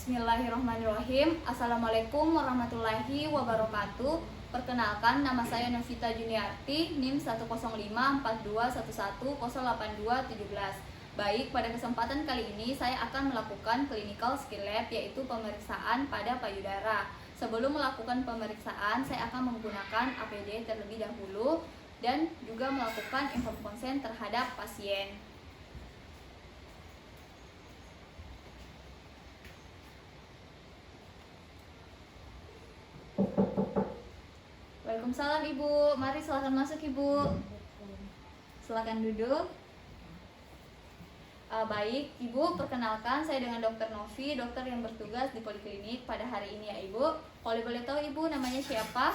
Bismillahirrahmanirrahim. Assalamualaikum warahmatullahi wabarakatuh. Perkenalkan, nama saya Novita Juniarti, NIM 1054211082217. Baik, pada kesempatan kali ini saya akan melakukan clinical skill lab, yaitu pemeriksaan pada payudara. Sebelum melakukan pemeriksaan, saya akan menggunakan APD terlebih dahulu dan juga melakukan inform konsen terhadap pasien. Waalaikumsalam Ibu, mari silakan masuk Ibu. Silakan duduk. Baik Ibu, perkenalkan saya dengan Dr. Novi, dokter yang bertugas di Poliklinik pada hari ini ya Ibu. Kalau boleh tahu Ibu namanya siapa?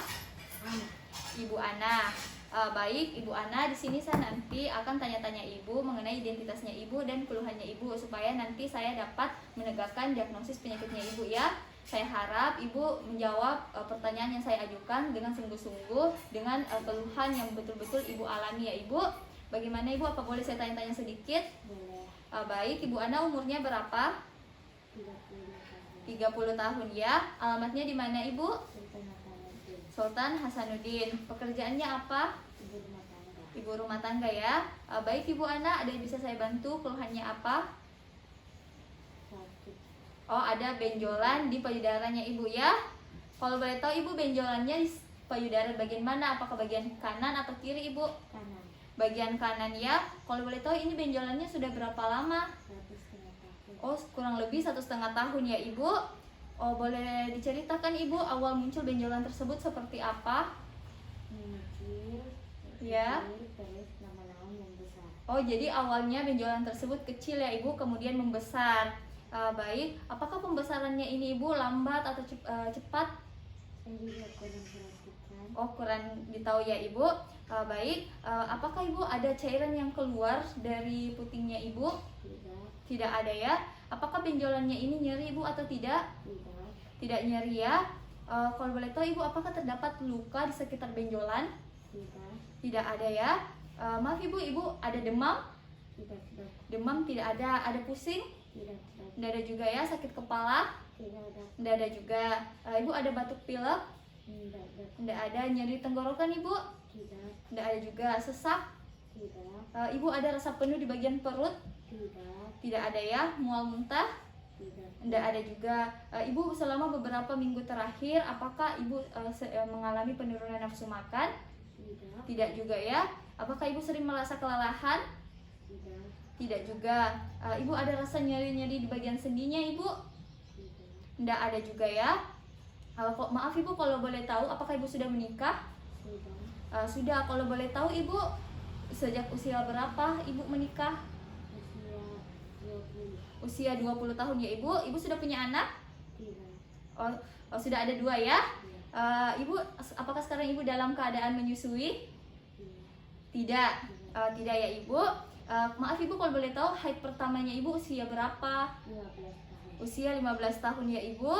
Ibu Ana. Baik Ibu Ana, di sini saya nanti akan tanya-tanya Ibu mengenai identitasnya Ibu dan keluhannya Ibu supaya nanti saya dapat menegakkan diagnosis penyakitnya Ibu ya. Saya harap Ibu menjawab pertanyaan yang saya ajukan dengan sungguh-sungguh, dengan keluhan yang betul-betul Ibu alami ya Ibu. Bagaimana Ibu, apa boleh saya tanya-tanya sedikit? Boleh. Baik, Ibu Ana umurnya berapa? 30 tahun ya. Alamatnya di mana Ibu? Sultan Hasanuddin. Pekerjaannya apa? Ibu rumah tangga ya. Baik Ibu Ana, ada yang bisa saya bantu? Keluhannya apa? Oh, ada benjolan di payudaranya Ibu ya. Kalau boleh tahu Ibu, benjolannya di payudara bagian mana? Apakah bagian kanan atau kiri Ibu? Kanan. Bagian kanan ya. Kalau boleh tahu ini benjolannya sudah berapa lama? 1,5 tahun. Oh, kurang lebih 1,5 tahun ya Ibu. Oh, boleh diceritakan Ibu awal muncul benjolan tersebut seperti apa? Mengecil. Ya. Terus lama-lama membesar. Oh, jadi awalnya benjolan tersebut kecil ya Ibu, kemudian membesar. Baik, apakah pembesarannya ini Ibu lambat atau cepat? Saya juga kurang perhatikan. Oh, kurang ditahu ya Ibu. Baik, apakah Ibu ada cairan yang keluar dari putingnya Ibu? Tidak. Tidak ada ya. Apakah benjolannya ini nyeri Ibu atau tidak? Tidak. Tidak nyeri ya. Kalau boleh tahu Ibu, apakah terdapat luka di sekitar benjolan? Tidak. Tidak ada ya. Maaf Ibu, Ibu ada demam? Tidak. Tidak. Demam tidak ada. Ada pusing? Tidak. Tidak ada juga ya. Sakit kepala? Tidak ada. Tidak ada juga. Ibu ada batuk pilek? Tidak. Tidak ada. Nyeri tenggorokan Ibu? Tidak. Tidak ada juga. Sesak? Tidak. Ibu ada rasa penuh di bagian perut? Tidak. Tidak ada ya. Mual muntah? Tidak. Tidak ada juga. Ibu selama beberapa minggu terakhir, apakah Ibu mengalami penurunan nafsu makan? Tidak. Tidak juga ya. Apakah Ibu sering merasa kelelahan? Tidak. Tidak juga. Ibu ada rasa nyeri-nyeri di bagian sendinya Ibu? Tidak. Tidak ada juga ya. Maaf Ibu, kalau boleh tahu apakah Ibu sudah menikah? Tidak. Sudah. Kalau boleh tahu Ibu sejak usia berapa Ibu menikah? Usia 20. Usia 20 tahun ya Ibu. Ibu sudah punya anak? Tidak. Oh, sudah ada 2 ya. Ibu, apakah sekarang Ibu dalam keadaan menyusui? Tidak. Tidak ya Ibu. Maaf Ibu, kalau boleh tahu haid pertamanya Ibu usia berapa? 15 tahun. Usia 15 tahun ya Ibu.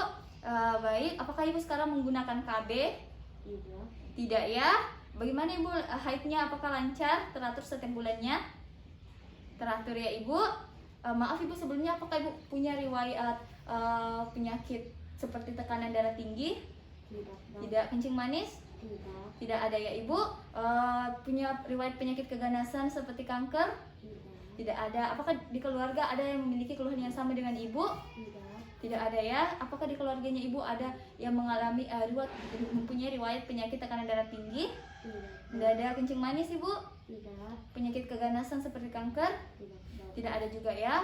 Baik, apakah Ibu sekarang menggunakan KB? Tidak. Tidak ya. Bagaimana Ibu haidnya, apakah lancar, teratur setiap bulannya? Teratur ya Ibu. Maaf Ibu, sebelumnya apakah Ibu punya riwayat penyakit seperti tekanan darah tinggi? Tidak. Tidak. Kencing manis? Tidak. Tidak ada ya Ibu. Punya riwayat penyakit keganasan seperti kanker? Tidak. Tidak ada. Apakah di keluarga ada yang memiliki keluhan yang sama dengan Ibu? Tidak. Tidak ada ya. Apakah di keluarganya Ibu ada yang mengalami mempunyai riwayat penyakit tekanan darah tinggi? Tidak. Tidak ada. Kencing manis Ibu? Tidak. Penyakit keganasan seperti kanker? Tidak. Tidak ada juga ya.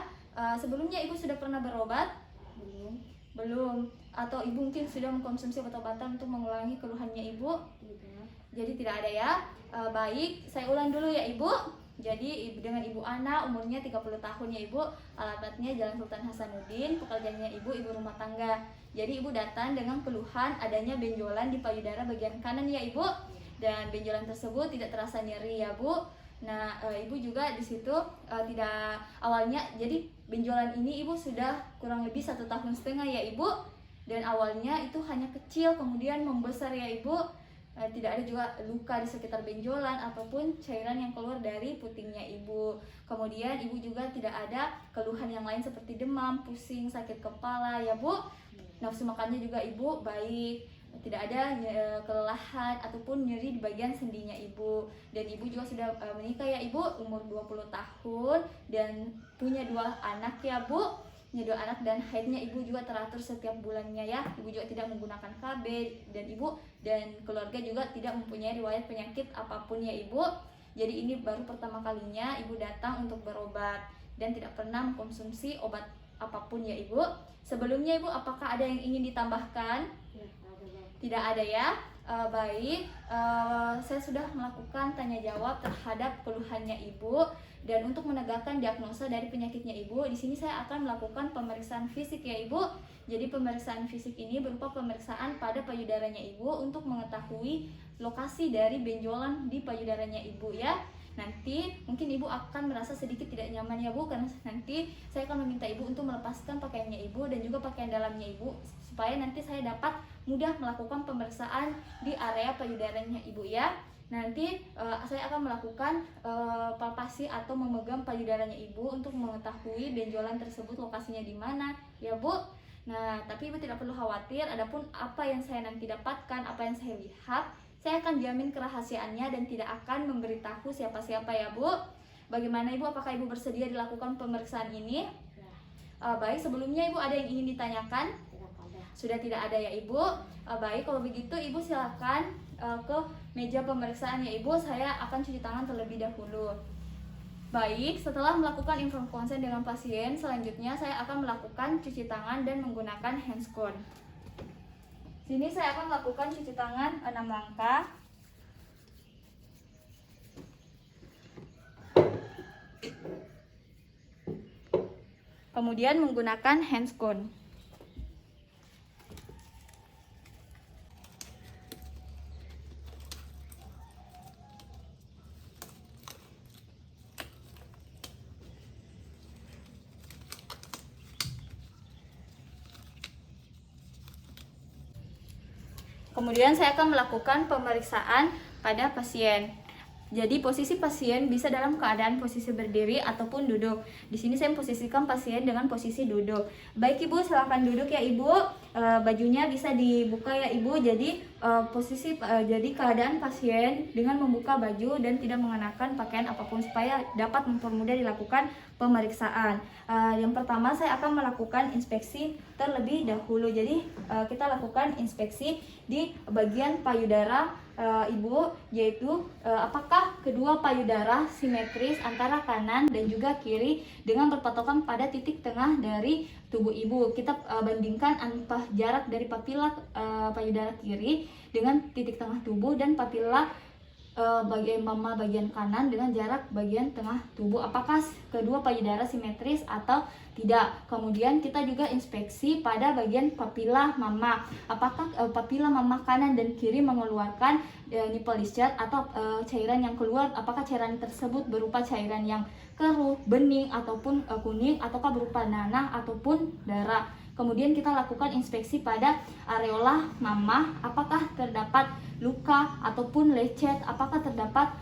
Sebelumnya Ibu sudah pernah berobat? Belum. Belum. Atau Ibu mungkin sudah mengkonsumsi obat-obatan untuk mengurangi keluhannya Ibu? Tidak. Jadi tidak ada ya. Baik, saya ulang dulu ya Ibu. Jadi dengan Ibu Ana, umurnya 30 tahun ya Ibu. Alamatnya Jalan Sultan Hasanuddin. Pekerjaannya Ibu rumah tangga. Jadi Ibu datang dengan keluhan adanya benjolan di payudara bagian kanan ya Ibu. Dan benjolan tersebut tidak terasa nyeri ya Bu. Nah, Ibu juga di situ tidak awalnya, jadi benjolan ini Ibu sudah kurang lebih 1,5 tahun ya Ibu. Dan awalnya itu hanya kecil, kemudian membesar ya Ibu. tidak ada juga luka di sekitar benjolan ataupun cairan yang keluar dari putingnya ibu. Kemudian ibu juga tidak ada keluhan yang lain seperti demam, pusing, sakit kepala ya Bu. Nafsu makannya juga ibu baik, tidak ada kelelahan ataupun nyeri di bagian sendinya ibu. Dan ibu juga sudah menikah ya ibu, umur 20 tahun dan punya 2 anak ya Bu. Punya 2 anak dan haidnya ibu juga teratur setiap bulannya ya. Ibu juga tidak menggunakan KB dan ibu dan keluarga juga tidak mempunyai riwayat penyakit apapun ya ibu. Jadi ini baru pertama kalinya ibu datang untuk berobat dan tidak pernah mengkonsumsi obat apapun ya ibu. Sebelumnya ibu apakah ada yang ingin ditambahkan? Ya, ada Bang. Tidak ada ya. Baik, saya sudah melakukan tanya jawab terhadap keluhannya ibu dan untuk menegakkan diagnosa dari penyakitnya ibu, di sini saya akan melakukan pemeriksaan fisik ya ibu. Jadi pemeriksaan fisik ini berupa pemeriksaan pada payudaranya ibu untuk mengetahui lokasi dari benjolan di payudaranya ibu ya. Nanti mungkin ibu akan merasa sedikit tidak nyaman ya bu, karena nanti saya akan meminta ibu untuk melepaskan pakaiannya ibu dan juga pakaian dalamnya ibu supaya nanti saya dapat mudah melakukan pemeriksaan di area payudaranya ibu ya. Nanti saya akan melakukan palpasi atau memegang payudaranya ibu untuk mengetahui benjolan tersebut lokasinya di mana ya bu. Nah, tapi ibu tidak perlu khawatir, adapun apa yang saya nanti dapatkan, apa yang saya lihat, saya akan jamin kerahasiaannya dan tidak akan memberitahu siapa-siapa ya bu. Bagaimana ibu, apakah ibu bersedia dilakukan pemeriksaan ini? Ya, Baik, sebelumnya ibu ada yang ingin ditanyakan? tidak ada. Sudah tidak ada ya ibu. Baik, kalau begitu ibu silakan ke meja pemeriksaan ya ibu. Saya akan cuci tangan terlebih dahulu. Baik, setelah melakukan inform konsen dengan pasien, selanjutnya saya akan melakukan cuci tangan dan menggunakan handscone. Sini saya akan melakukan cuci tangan 6 langkah. Kemudian menggunakan handscone. Kemudian saya akan melakukan pemeriksaan pada pasien. Jadi posisi pasien bisa dalam keadaan posisi berdiri ataupun duduk. Di sini saya memposisikan pasien dengan posisi duduk. Baik ibu, silakan duduk ya ibu. Bajunya bisa dibuka ya ibu. Jadi jadi keadaan pasien dengan membuka baju dan tidak mengenakan pakaian apapun supaya dapat mempermudah dilakukan pemeriksaan. Yang pertama saya akan melakukan inspeksi terlebih dahulu. Jadi kita lakukan inspeksi di bagian payudara ibu, yaitu apakah kedua payudara simetris antara kanan dan juga kiri dengan berpatokan pada titik tengah dari tubuh ibu. Kita bandingkan jarak dari papila payudara kiri dengan titik tengah tubuh dan papila bagian mama bagian kanan dengan jarak bagian tengah tubuh, apakah kedua payudara simetris atau tidak. Kemudian kita juga inspeksi pada bagian papila mama, apakah papila mama kanan dan kiri mengeluarkan nipple discharge atau cairan yang keluar, apakah cairan tersebut berupa cairan yang keruh, bening ataupun kuning, ataukah berupa nanah ataupun darah. Kemudian kita lakukan inspeksi pada areola mama, apakah terdapat luka ataupun lecet, apakah terdapat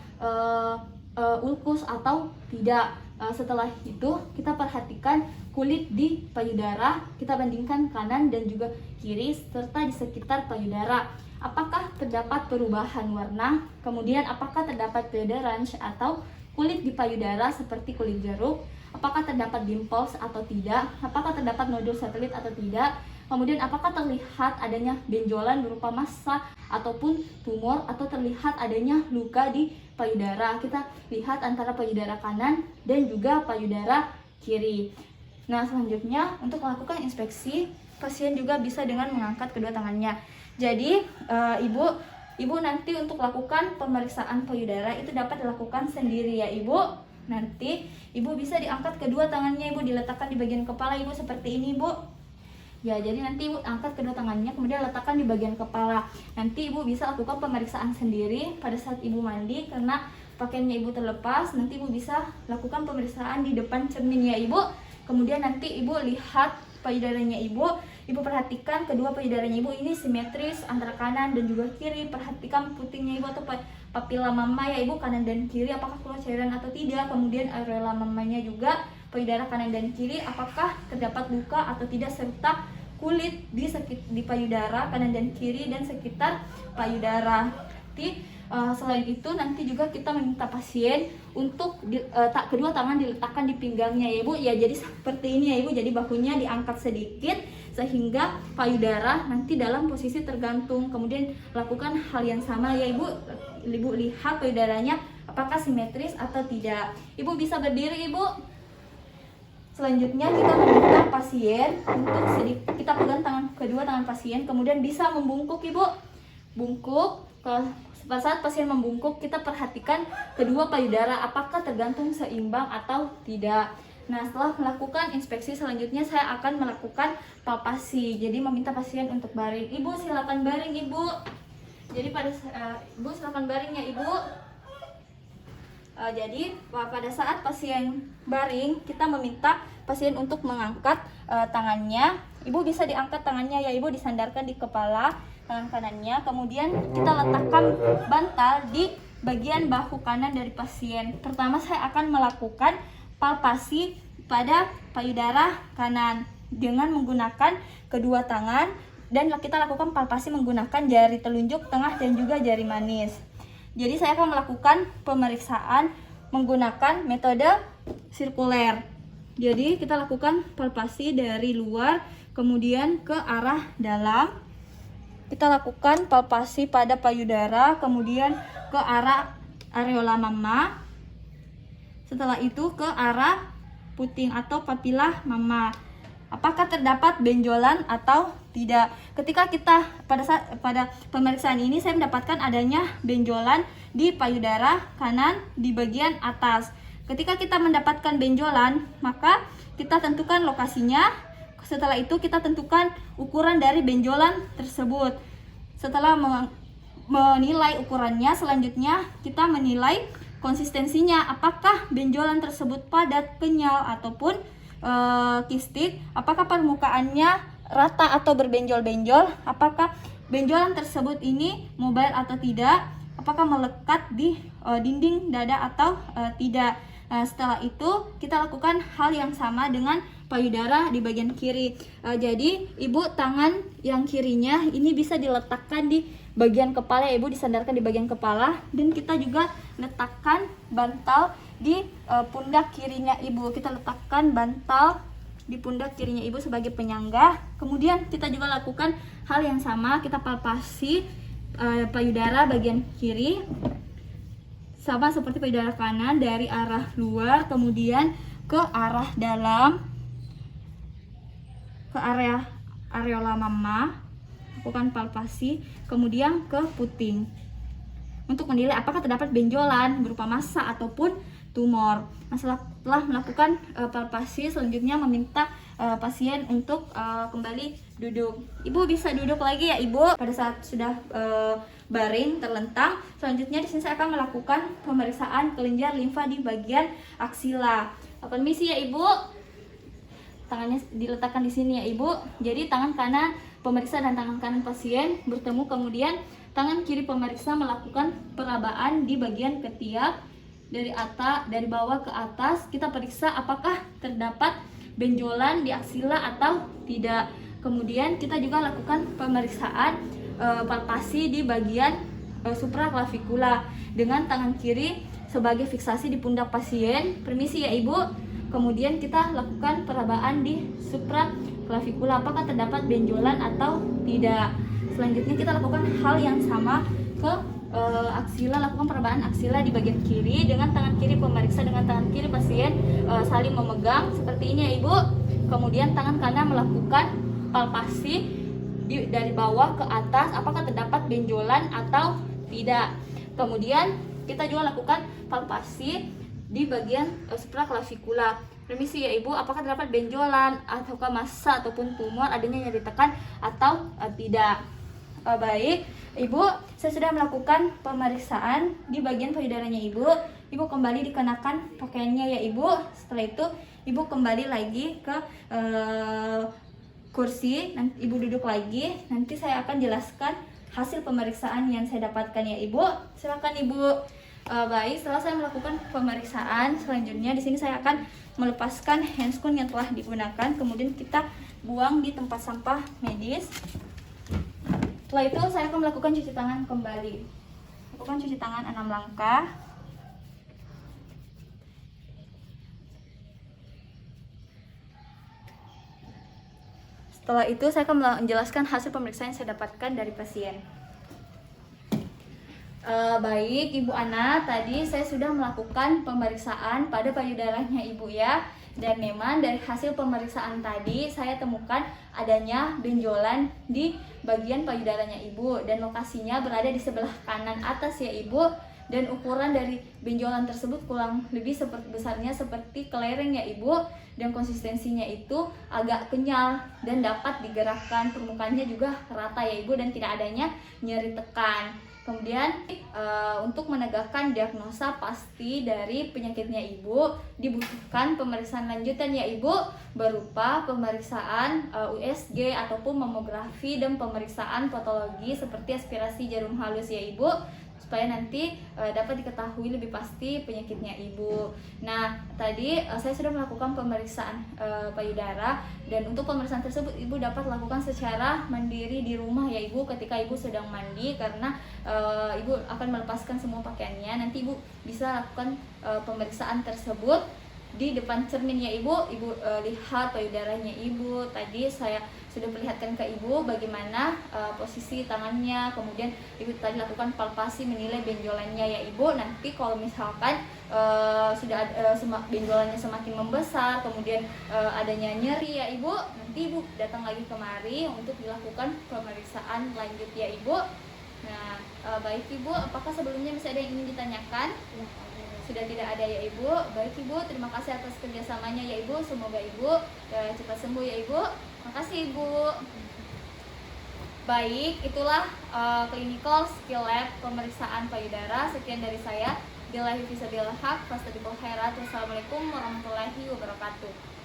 ulkus atau tidak. Setelah itu kita perhatikan kulit di payudara, kita bandingkan kanan dan juga kiri serta di sekitar payudara. Apakah terdapat perubahan warna, kemudian apakah terdapat pederange atau kulit di payudara seperti kulit jeruk, apakah terdapat dimples atau tidak, apakah terdapat nodul satelit atau tidak, kemudian apakah terlihat adanya benjolan berupa massa ataupun tumor, atau terlihat adanya luka di payudara. Kita lihat antara payudara kanan dan juga payudara kiri. Nah, selanjutnya untuk melakukan inspeksi, pasien juga bisa dengan mengangkat kedua tangannya. Jadi ibu nanti untuk lakukan pemeriksaan payudara itu dapat dilakukan sendiri ya ibu. Nanti ibu bisa diangkat kedua tangannya, ibu diletakkan di bagian kepala ibu seperti ini bu. Ya, jadi nanti ibu angkat kedua tangannya kemudian letakkan di bagian kepala. Nanti ibu bisa lakukan pemeriksaan sendiri pada saat ibu mandi karena pakaiannya ibu terlepas. Nanti ibu bisa lakukan pemeriksaan di depan cermin ya ibu. Kemudian nanti ibu lihat payudaranya ibu. Ibu perhatikan kedua payudaranya ibu ini simetris antara kanan dan juga kiri. Perhatikan putingnya ibu atau papila mama ya ibu, kanan dan kiri apakah keluar cairan atau tidak. Kemudian areola mamanya juga, payudara kanan dan kiri apakah terdapat luka atau tidak, serta kulit di payudara kanan dan kiri dan sekitar payudara. Selain itu nanti juga kita meminta pasien untuk kedua tangan diletakkan di pinggangnya ya ibu ya, jadi seperti ini ya ibu, jadi bahunya diangkat sedikit sehingga payudara nanti dalam posisi tergantung. Kemudian lakukan hal yang sama ya ibu, ibu lihat payudaranya apakah simetris atau tidak. Ibu bisa berdiri ibu. Selanjutnya kita meminta pasien untuk kita pegang kedua tangan pasien, kemudian bisa membungkuk ibu. Bungkuk. Pada saat pasien membungkuk, kita perhatikan kedua payudara apakah tergantung seimbang atau tidak. Nah, setelah melakukan inspeksi selanjutnya saya akan melakukan palpasi. Jadi meminta pasien untuk baring. Ibu silakan baring ibu. Jadi ibu silakan baring ya ibu. Jadi pada saat pasien baring, kita meminta pasien untuk mengangkat tangannya. Ibu bisa diangkat tangannya ya ibu, disandarkan di kepala tangan kanannya. Kemudian kita letakkan bantal di bagian bahu kanan dari pasien. Pertama saya akan melakukan palpasi pada payudara kanan dengan menggunakan kedua tangan, dan kita lakukan palpasi menggunakan jari telunjuk, tengah, dan juga jari manis. Jadi saya akan melakukan pemeriksaan menggunakan metode sirkuler. Jadi kita lakukan palpasi dari luar kemudian ke arah dalam. Kita lakukan palpasi pada payudara kemudian ke arah areola mama. Setelah itu ke arah puting atau papila mama. Apakah terdapat benjolan atau tidak? Ketika kita pada pemeriksaan ini saya mendapatkan adanya benjolan di payudara kanan di bagian atas. Ketika kita mendapatkan benjolan, maka kita tentukan lokasinya. Setelah itu kita tentukan ukuran dari benjolan tersebut. Setelah menilai ukurannya, selanjutnya kita menilai konsistensinya. Apakah benjolan tersebut padat, kenyal, ataupun kistik, apakah permukaannya rata atau berbenjol-benjol, apakah benjolan tersebut ini mobile atau tidak, apakah melekat di dinding dada atau tidak. Setelah itu kita lakukan hal yang sama dengan payudara di bagian kiri. Jadi ibu tangan yang kirinya ini bisa diletakkan di bagian kepala, ibu disandarkan di bagian kepala, dan kita juga letakkan bantal di pundak kirinya ibu. Kita letakkan bantal di pundak kirinya ibu sebagai penyangga. Kemudian kita juga lakukan hal yang sama, kita palpasi payudara bagian kiri sama seperti payudara kanan dari arah luar kemudian ke arah dalam, ke area areola mama. Lakukan palpasi kemudian ke puting untuk menilai apakah terdapat benjolan berupa massa ataupun tumor. Nah, setelah melakukan palpasi, selanjutnya meminta pasien untuk kembali duduk. Ibu bisa duduk lagi ya ibu. Pada saat sudah baring terlentang, selanjutnya di sini saya akan melakukan pemeriksaan kelenjar limfa di bagian aksila. Permisi ya ibu. Tangannya diletakkan di sini ya ibu. Jadi tangan kanan pemeriksa dan tangan kanan pasien bertemu, kemudian tangan kiri pemeriksa melakukan perabaan di bagian ketiak dari bawah ke atas. Kita periksa apakah terdapat benjolan di aksila atau tidak. Kemudian kita juga lakukan pemeriksaan palpasi di bagian supraklavikula dengan tangan kiri sebagai fiksasi di pundak pasien. Permisi ya ibu. Kemudian kita lakukan perabaan di supraklavikula apakah terdapat benjolan atau tidak. Selanjutnya kita lakukan hal yang sama ke aksila, lakukan perabaan aksila di bagian kiri dengan tangan kiri pemeriksa dengan tangan kiri pasien saling memegang seperti ini ya ibu. Kemudian tangan kanan melakukan palpasi dari bawah ke atas apakah terdapat benjolan atau tidak. Kemudian kita juga lakukan palpasi di bagian supraklavikula. Permisi ya ibu, apakah terdapat benjolan ataukah massa ataupun tumor, adanya nyeri tekan atau tidak. Baik ibu, saya sudah melakukan pemeriksaan di bagian payudaranya ibu. Ibu kembali dikenakan pakaiannya ya ibu. Setelah itu ibu kembali lagi ke kursi, nanti ibu duduk lagi. Nanti saya akan jelaskan hasil pemeriksaan yang saya dapatkan ya ibu. Silakan ibu. Baik, setelah saya melakukan pemeriksaan, selanjutnya di sini saya akan melepaskan handscoon yang telah digunakan, kemudian kita buang di tempat sampah medis. Setelah itu saya akan melakukan cuci tangan kembali. Lakukan cuci tangan 6 langkah. Setelah itu saya akan menjelaskan hasil pemeriksaan yang saya dapatkan dari pasien. Baik Ibu Ana, tadi saya sudah melakukan pemeriksaan pada payudaranya Ibu ya. Dan memang dari hasil pemeriksaan tadi saya temukan adanya benjolan di bagian payudaranya Ibu. Dan lokasinya berada di sebelah kanan atas ya Ibu. Dan ukuran dari benjolan tersebut kurang lebih besarnya seperti kelereng ya Ibu. Dan konsistensinya itu agak kenyal dan dapat digerakkan, permukaannya juga rata ya Ibu, dan tidak adanya nyeri tekan. Kemudian untuk menegakkan diagnosa pasti dari penyakitnya Ibu dibutuhkan pemeriksaan lanjutan ya Ibu, berupa pemeriksaan USG ataupun mamografi dan pemeriksaan patologi seperti aspirasi jarum halus ya Ibu, supaya nanti dapat diketahui lebih pasti penyakitnya Ibu. Nah, tadi saya sudah melakukan pemeriksaan payudara, dan untuk pemeriksaan tersebut Ibu dapat lakukan secara mandiri di rumah ya Ibu ketika Ibu sedang mandi, karena Ibu akan melepaskan semua pakaiannya. Nanti Ibu bisa lakukan pemeriksaan tersebut di depan cermin ya Ibu. Ibu lihat payudaranya Ibu. Tadi saya sudah perlihatkan ke Ibu bagaimana posisi tangannya, kemudian Ibu tadi lakukan palpasi menilai benjolannya ya Ibu. Nanti kalau misalkan sudah benjolannya semakin membesar, kemudian adanya nyeri ya Ibu, nanti Ibu datang lagi kemari untuk dilakukan pemeriksaan lanjut ya Ibu. Nah, baik Ibu, apakah sebelumnya masih ada yang ingin ditanyakan? Sudah tidak ada ya Ibu. Baik Ibu, terima kasih atas kerjasamanya ya Ibu. Semoga Ibu cepat sembuh ya Ibu. Makasih Ibu. Baik, itulah clinical skill lab pemeriksaan payudara. Sekian dari saya. Billahi fisabilillah haq, fastaqimul khairat. Wassalamualaikum warahmatullahi wabarakatuh.